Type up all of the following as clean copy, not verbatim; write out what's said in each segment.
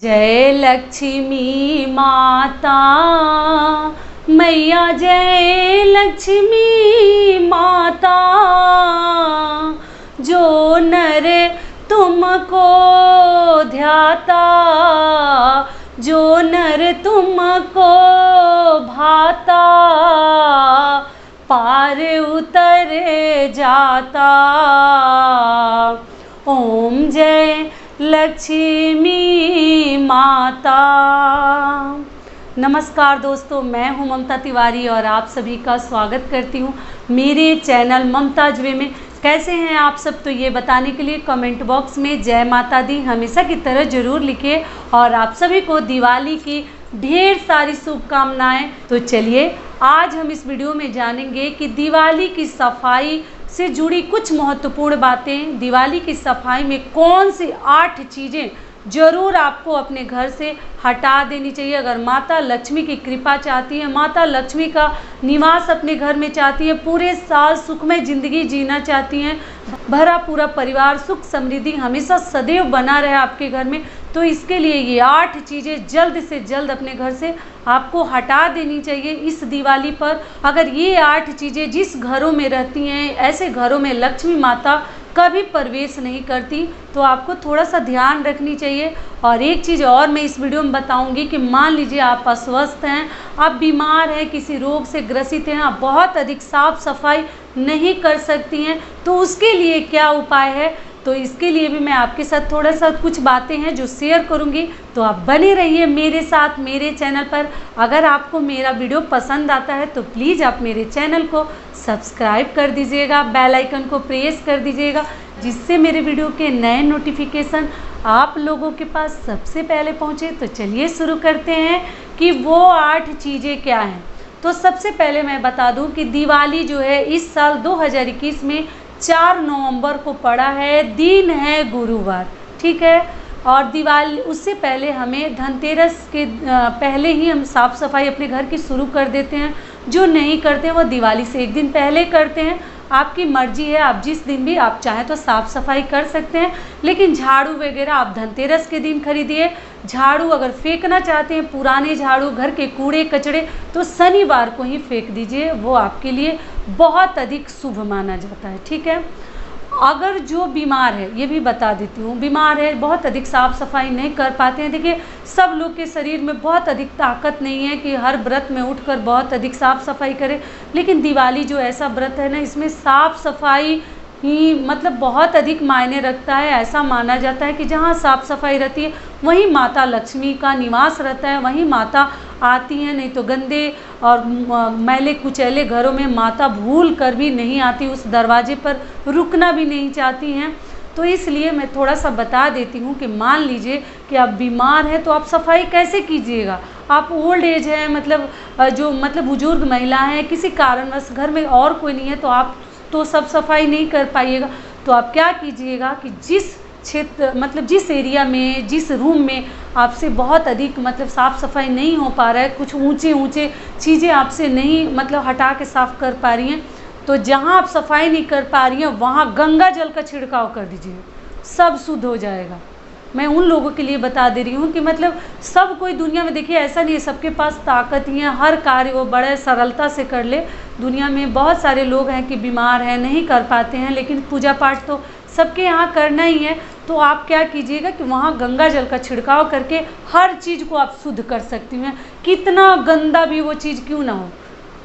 जय लक्ष्मी माता मैया, जय लक्ष्मी माता। जो नर तुमको ध्याता, जो नर तुमको भाता, पार उतर जाता। ओम जय लक्ष्मी माता। नमस्कार दोस्तों, मैं हूं ममता तिवारी और आप सभी का स्वागत करती हूं मेरे चैनल ममताज वे में। कैसे हैं आप सब, तो ये बताने के लिए कमेंट बॉक्स में जय माता दी हमेशा की तरह ज़रूर लिखिए और आप सभी को दिवाली की ढेर सारी शुभकामनाएं। तो चलिए आज हम इस वीडियो में जानेंगे कि दिवाली की सफाई से जुड़ी कुछ महत्वपूर्ण बातें। दिवाली की सफाई में कौन सी 8 चीज़ें जरूर आपको अपने घर से हटा देनी चाहिए। अगर माता लक्ष्मी की कृपा चाहती है, माता लक्ष्मी का निवास अपने घर में चाहती है, पूरे साल सुखमय ज़िंदगी जीना चाहती हैं, भरा पूरा परिवार सुख समृद्धि हमेशा सदैव बना रहे आपके घर में, तो इसके लिए ये 8 चीज़ें जल्द से जल्द अपने घर से आपको हटा देनी चाहिए इस दिवाली पर। अगर ये 8 चीज़ें जिस घरों में रहती हैं, ऐसे घरों में लक्ष्मी माता कभी प्रवेश नहीं करती, तो आपको थोड़ा सा ध्यान रखनी चाहिए। और एक चीज़ और मैं इस वीडियो में बताऊंगी कि मान लीजिए आप अस्वस्थ हैं, आप बीमार हैं, किसी रोग से ग्रसित हैं, आप बहुत अधिक साफ सफाई नहीं कर सकती हैं, तो उसके लिए क्या उपाय है, तो इसके लिए भी मैं आपके साथ थोड़ा सा कुछ बातें हैं जो शेयर करूंगी। तो आप बने रहिए मेरे साथ मेरे चैनल पर। अगर आपको मेरा वीडियो पसंद आता है तो प्लीज़ आप मेरे चैनल को सब्सक्राइब कर दीजिएगा, बेल आइकन को प्रेस कर दीजिएगा, जिससे मेरे वीडियो के नए नोटिफिकेशन आप लोगों के पास सबसे पहले पहुँचे। तो चलिए शुरू करते हैं कि वो 8 चीज़ें क्या हैं। तो सबसे पहले मैं बता दूं कि दिवाली जो है इस साल 2021 में 4 नवंबर को पड़ा है, दिन है गुरुवार, ठीक है। और दिवाली उससे पहले हमें धनतेरस के पहले ही हम साफ़ सफाई अपने घर की शुरू कर देते हैं। जो नहीं करते वो दिवाली से एक दिन पहले करते हैं, आपकी मर्जी है, आप जिस दिन भी आप चाहें तो साफ़ सफाई कर सकते हैं। लेकिन झाड़ू वगैरह आप धनतेरस के दिन खरीदिए। झाड़ू अगर फेंकना चाहते हैं, पुराने झाड़ू, घर के कूड़े कचरे, तो शनिवार को ही फेंक दीजिए, वो आपके लिए बहुत अधिक शुभ माना जाता है, ठीक है। अगर जो बीमार है, ये भी बता देती हूँ, बीमार है, बहुत अधिक साफ़ सफाई नहीं कर पाते हैं, देखिए सब लोग के शरीर में बहुत अधिक ताकत नहीं है कि हर व्रत में उठकर बहुत अधिक साफ़ सफाई करें। लेकिन दिवाली जो ऐसा व्रत है ना, इसमें साफ़ सफाई ही मतलब बहुत अधिक मायने रखता है। ऐसा माना जाता है कि जहाँ साफ़ सफाई रहती है वहीं माता लक्ष्मी का निवास रहता है, वहीं माता आती हैं। नहीं तो गंदे और मैले कुचैले घरों में माता भूल कर भी नहीं आती, उस दरवाजे पर रुकना भी नहीं चाहती हैं। तो इसलिए मैं थोड़ा सा बता देती हूँ कि मान लीजिए कि आप बीमार हैं, तो आप सफाई कैसे कीजिएगा। आप ओल्ड एज है, मतलब जो मतलब बुजुर्ग महिला हैं, किसी कारणवश घर में और कोई नहीं है, तो आप तो सब सफाई नहीं कर पाइएगा। तो आप क्या कीजिएगा कि जिस क्षेत्र मतलब जिस एरिया में, जिस रूम में आपसे बहुत अधिक मतलब साफ़ सफाई नहीं हो पा रहा है, कुछ ऊंचे ऊंचे चीज़ें आपसे नहीं मतलब हटा के साफ़ कर पा रही हैं, तो जहां आप सफाई नहीं कर पा रही हैं वहां गंगा जल का छिड़काव कर दीजिए, सब शुद्ध हो जाएगा। मैं उन लोगों के लिए बता दे रही हूँ कि मतलब सब कोई दुनिया में, देखिए ऐसा नहीं है सबके पास ताकत ही है, हर कार्य वो बड़े सरलता से कर ले। दुनिया में बहुत सारे लोग हैं कि बीमार हैं, नहीं कर पाते हैं, लेकिन पूजा पाठ तो सबके यहाँ करना ही है। तो आप क्या कीजिएगा कि वहाँ गंगा जल का छिड़काव करके हर चीज़ को आप शुद्ध कर सकती हैं। कितना गंदा भी वो चीज़ क्यों ना हो,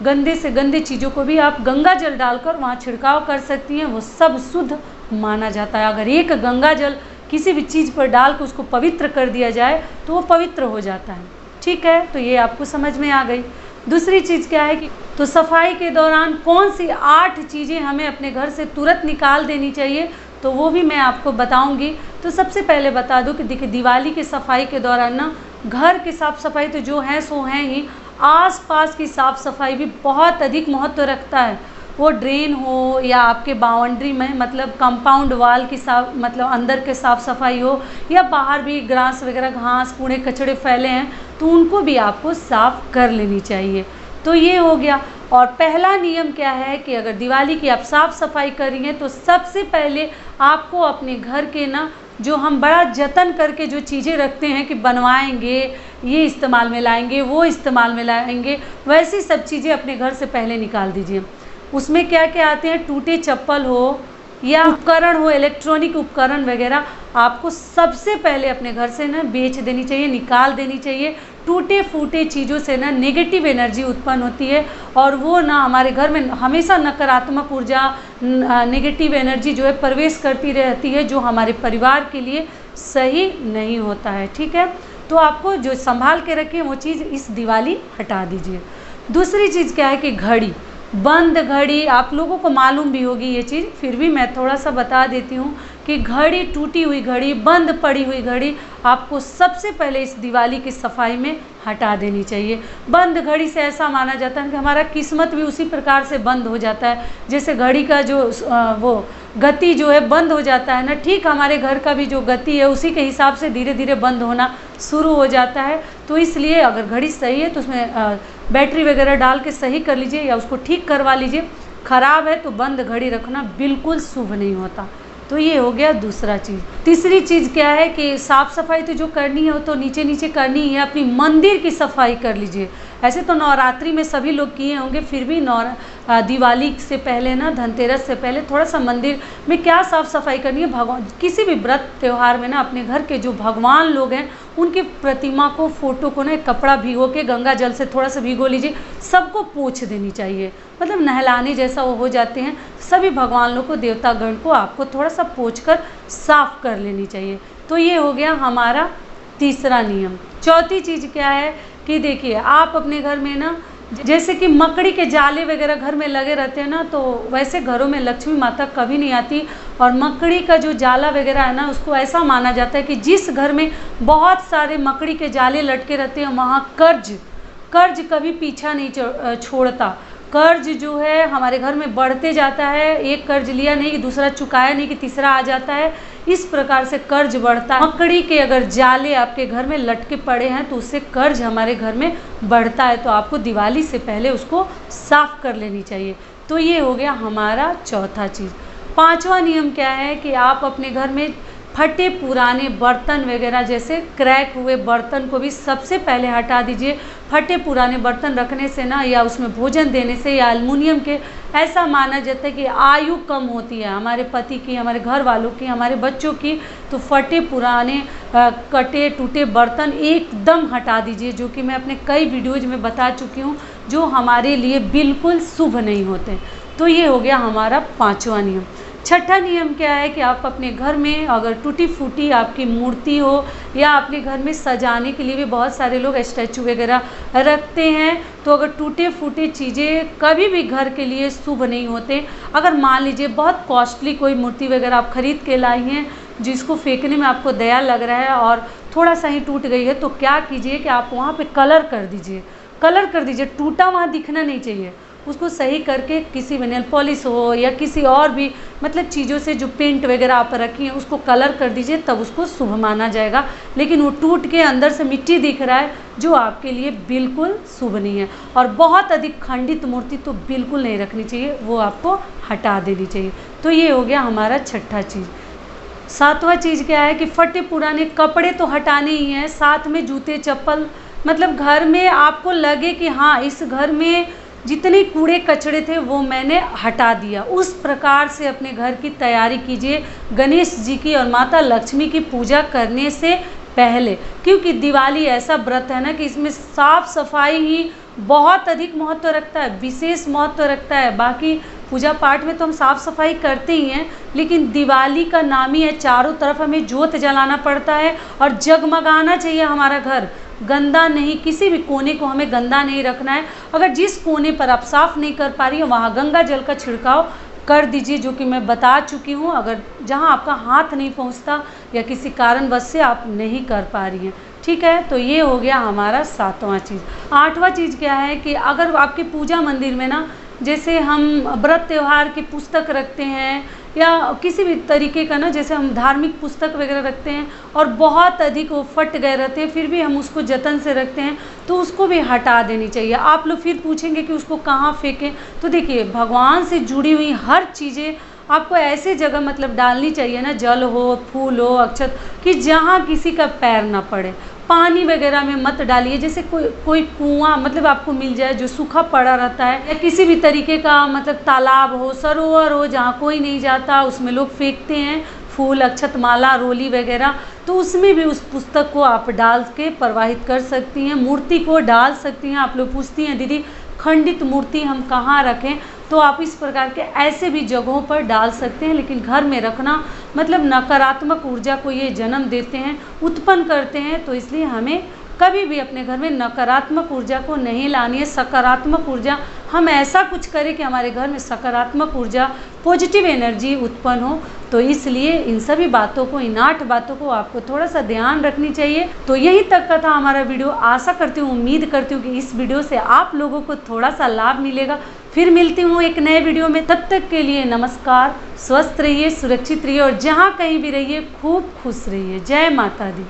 गंदे से गंदे चीज़ों को भी आप गंगा जल डालकर वहाँ छिड़काव कर सकती हैं, वो सब शुद्ध माना जाता है। अगर एक गंगा जल किसी भी चीज़ पर डाल कर उसको पवित्र कर दिया जाए तो वो पवित्र हो जाता है, ठीक है। तो ये आपको समझ में आ गई। दूसरी चीज़ क्या है कि तो सफाई के दौरान कौन सी 8 चीज़ें हमें अपने घर से तुरंत निकाल देनी चाहिए, तो वो भी मैं आपको बताऊंगी। तो सबसे पहले बता दूं कि देखिए दिवाली की सफाई के दौरान ना, घर की साफ़ सफाई तो जो है सो है ही, आसपास की साफ़ सफाई भी बहुत अधिक महत्व रखता है। वो ड्रेन हो या आपके बाउंड्री में मतलब कंपाउंड वाल की साफ मतलब अंदर के साफ़ सफाई हो, या बाहर भी ग्रास वगैरह घास कूड़े कचड़े फैले हैं तो उनको भी आपको साफ़ कर लेनी चाहिए। तो ये हो गया। और पहला नियम क्या है कि अगर दिवाली की आप साफ़ सफाई कर रही हैं तो सबसे पहले आपको अपने घर के ना जो हम बड़ा जतन करके जो चीज़ें रखते हैं कि बनवाएंगे, ये इस्तेमाल में लाएंगे, वो इस्तेमाल में लाएंगे, वैसी सब चीज़ें अपने घर से पहले निकाल दीजिए। उसमें क्या क्या आते हैं, टूटे चप्पल हो या उपकरण हो, इलेक्ट्रॉनिक उपकरण वगैरह, आपको सबसे पहले अपने घर से ना बेच देनी चाहिए, निकाल देनी चाहिए। टूटे फूटे चीज़ों से ना नेगेटिव एनर्जी उत्पन्न होती है और वो ना हमारे घर में हमेशा नकारात्मक ऊर्जा, नेगेटिव एनर्जी जो है प्रवेश करती रहती है, जो हमारे परिवार के लिए सही नहीं होता है। ठीक है, तो आपको जो संभाल के रखें वो चीज़ इस दिवाली हटा दीजिए। दूसरी चीज़ क्या है कि घड़ी, बंद घड़ी, आप लोगों को मालूम भी होगी ये चीज़, फिर भी मैं थोड़ा सा बता देती हूँ कि घड़ी, टूटी हुई घड़ी, बंद पड़ी हुई घड़ी आपको सबसे पहले इस दिवाली की सफाई में हटा देनी चाहिए। बंद घड़ी से ऐसा माना जाता है कि हमारा किस्मत भी उसी प्रकार से बंद हो जाता है, जैसे घड़ी का जो वो गति जो है बंद हो जाता है ना, ठीक हमारे घर का भी जो गति है उसी के हिसाब से धीरे धीरे बंद होना शुरू हो जाता है। तो इसलिए अगर घड़ी सही है तो उसमें बैटरी वगैरह डाल के सही कर लीजिए या उसको ठीक करवा लीजिए। ख़राब है तो बंद घड़ी रखना बिल्कुल शुभ नहीं होता। तो ये हो गया दूसरा चीज़। तीसरी चीज़ क्या है कि साफ़ सफाई तो जो करनी है वो तो नीचे नीचे करनी ही है, अपनी मंदिर की सफाई कर लीजिए। ऐसे तो नवरात्रि में सभी लोग किए होंगे, फिर भी दिवाली से पहले ना, धनतेरस से पहले थोड़ा सा मंदिर में क्या साफ़ सफाई करनी है। भगवान किसी भी व्रत त्यौहार में ना अपने घर के जो भगवान लोग हैं उनकी प्रतिमा को, फोटो को ना एक कपड़ा भिगो के गंगा जल से थोड़ा सा भिगो लीजिए, सबको पोंछ देनी चाहिए, मतलब नहलाने जैसा वो हो जाते हैं। सभी भगवान लोग को, देवतागण को आपको थोड़ा सा पोंछ कर साफ कर लेनी चाहिए। तो ये हो गया हमारा तीसरा नियम। चौथी चीज़ क्या है कि देखिए, आप अपने घर में ना जैसे कि मकड़ी के जाले वगैरह घर में लगे रहते हैं ना, तो वैसे घरों में लक्ष्मी माता कभी नहीं आती। और मकड़ी का जो जाला वगैरह है ना, उसको ऐसा माना जाता है कि जिस घर में बहुत सारे मकड़ी के जाले लटके रहते हैं वहाँ कर्ज कभी पीछा नहीं छोड़ता। कर्ज जो है हमारे घर में बढ़ते जाता है, एक कर्ज लिया नहीं कि दूसरा चुकाया नहीं कि तीसरा आ जाता है, इस प्रकार से कर्ज बढ़ता है। मकड़ी के अगर जाले आपके घर में लटके पड़े हैं तो उससे कर्ज हमारे घर में बढ़ता है, तो आपको दिवाली से पहले उसको साफ कर लेनी चाहिए। तो ये हो गया हमारा चौथा चीज़। पांचवा नियम क्या है कि आप अपने घर में फटे पुराने बर्तन वगैरह, जैसे क्रैक हुए बर्तन को भी सबसे पहले हटा दीजिए। फटे पुराने बर्तन रखने से ना, या उसमें भोजन देने से, या एल्युमिनियम के, ऐसा माना जाता है कि आयु कम होती है हमारे पति की, हमारे घर वालों की, हमारे बच्चों की। तो फटे पुराने कटे टूटे बर्तन एकदम हटा दीजिए, जो कि मैं अपने कई वीडियोज में बता चुकी हूँ, जो हमारे लिए बिल्कुल शुभ नहीं होते। तो ये हो गया हमारा पांचवा नियम। छठा नियम क्या है कि आप अपने घर में अगर टूटी फूटी आपकी मूर्ति हो, या अपने घर में सजाने के लिए भी बहुत सारे लोग स्टैचू वगैरह रखते हैं, तो अगर टूटे फूटे चीज़ें कभी भी घर के लिए शुभ नहीं होते। अगर मान लीजिए बहुत कॉस्टली कोई मूर्ति वगैरह आप खरीद के लाई हैं, जिसको फेंकने में आपको दया लग रहा है और थोड़ा सा ही टूट गई है, तो क्या कीजिए कि आप वहाँ पे कलर कर दीजिए। टूटा वहाँ दिखना नहीं चाहिए, उसको सही करके किसी भी नेल पॉलिश हो या किसी और भी मतलब चीज़ों से जो पेंट वगैरह आप रखी हैं उसको कलर कर दीजिए, तब उसको शुभ माना जाएगा। लेकिन वो टूट के अंदर से मिट्टी दिख रहा है, जो आपके लिए बिल्कुल शुभ नहीं है। और बहुत अधिक खंडित मूर्ति तो बिल्कुल नहीं रखनी चाहिए, वो आपको हटा देनी चाहिए। तो ये हो गया हमारा छठा चीज़। सातवां चीज़ क्या है कि फटे पुराने कपड़े तो हटाने ही हैं, साथ में जूते चप्पल, मतलब घर में आपको लगे कि हाँ, इस घर में जितने कूड़े कचड़े थे वो मैंने हटा दिया, उस प्रकार से अपने घर की तैयारी कीजिए गणेश जी की और माता लक्ष्मी की पूजा करने से पहले। क्योंकि दिवाली ऐसा व्रत है ना कि इसमें साफ सफाई ही बहुत अधिक महत्व रखता है, विशेष महत्व रखता है। बाकी पूजा पाठ में तो हम साफ सफाई करते ही हैं, लेकिन दिवाली का नाम ही है, चारों तरफ हमें ज्योत जलाना पड़ता है और जगमगाना चाहिए हमारा घर, गंदा नहीं, किसी भी कोने को हमें गंदा नहीं रखना है। अगर जिस कोने पर आप साफ़ नहीं कर पा रही हैं वहाँ गंगा जल का छिड़काव कर दीजिए, जो कि मैं बता चुकी हूँ। अगर जहाँ आपका हाथ नहीं पहुँचता या किसी कारणवश से आप नहीं कर पा रही हैं, ठीक है। तो ये हो गया हमारा सातवां चीज़। आठवां चीज़ क्या है कि अगर आपके पूजा मंदिर में ना, जैसे हम व्रत त्यौहार की पुस्तक रखते हैं या किसी भी तरीके का ना, जैसे हम धार्मिक पुस्तक वगैरह रखते हैं और बहुत अधिक वो फट गए रहते हैं, फिर भी हम उसको जतन से रखते हैं, तो उसको भी हटा देनी चाहिए। आप लोग फिर पूछेंगे कि उसको कहाँ फेंकें, तो देखिए, भगवान से जुड़ी हुई हर चीज़ें आपको ऐसे जगह मतलब डालनी चाहिए ना, जल हो, फूल हो, अक्षत, कि जहाँ किसी का पैर ना पड़े। पानी वगैरह में मत डालिए, जैसे कोई कुआं मतलब आपको मिल जाए जो सूखा पड़ा रहता है, या किसी भी तरीके का मतलब तालाब हो, सरोवर हो जहाँ कोई नहीं जाता, उसमें लोग फेंकते हैं फूल, अक्षत, माला, रोली वगैरह, तो उसमें भी उस पुस्तक को आप डाल के प्रवाहित कर सकती हैं। मूर्ति को डाल सकती हैं। आप लोग पूछती हैं दीदी खंडित मूर्ति हम कहाँ रखें, तो आप इस प्रकार के ऐसे भी जगहों पर डाल सकते हैं, लेकिन घर में रखना मतलब नकारात्मक ऊर्जा को ये जन्म देते हैं, उत्पन्न करते हैं, तो इसलिए हमें कभी भी अपने घर में नकारात्मक ऊर्जा को नहीं लानी है। सकारात्मक ऊर्जा, हम ऐसा कुछ करें कि हमारे घर में सकारात्मक ऊर्जा, पॉजिटिव एनर्जी उत्पन्न हो। तो इसलिए इन सभी बातों को, इन 8 बातों को आपको थोड़ा सा ध्यान रखनी चाहिए। तो यही तक का था हमारा वीडियो। आशा करती हूँ, उम्मीद करती हूँ कि इस वीडियो से आप लोगों को थोड़ा सा लाभ मिलेगा। फिर मिलती हूँ एक नए वीडियो में, तब तक के लिए नमस्कार। स्वस्थ रहिए, सुरक्षित रहिए और जहाँ कहीं भी रहिए खूब खुश रहिए। जय माता दी।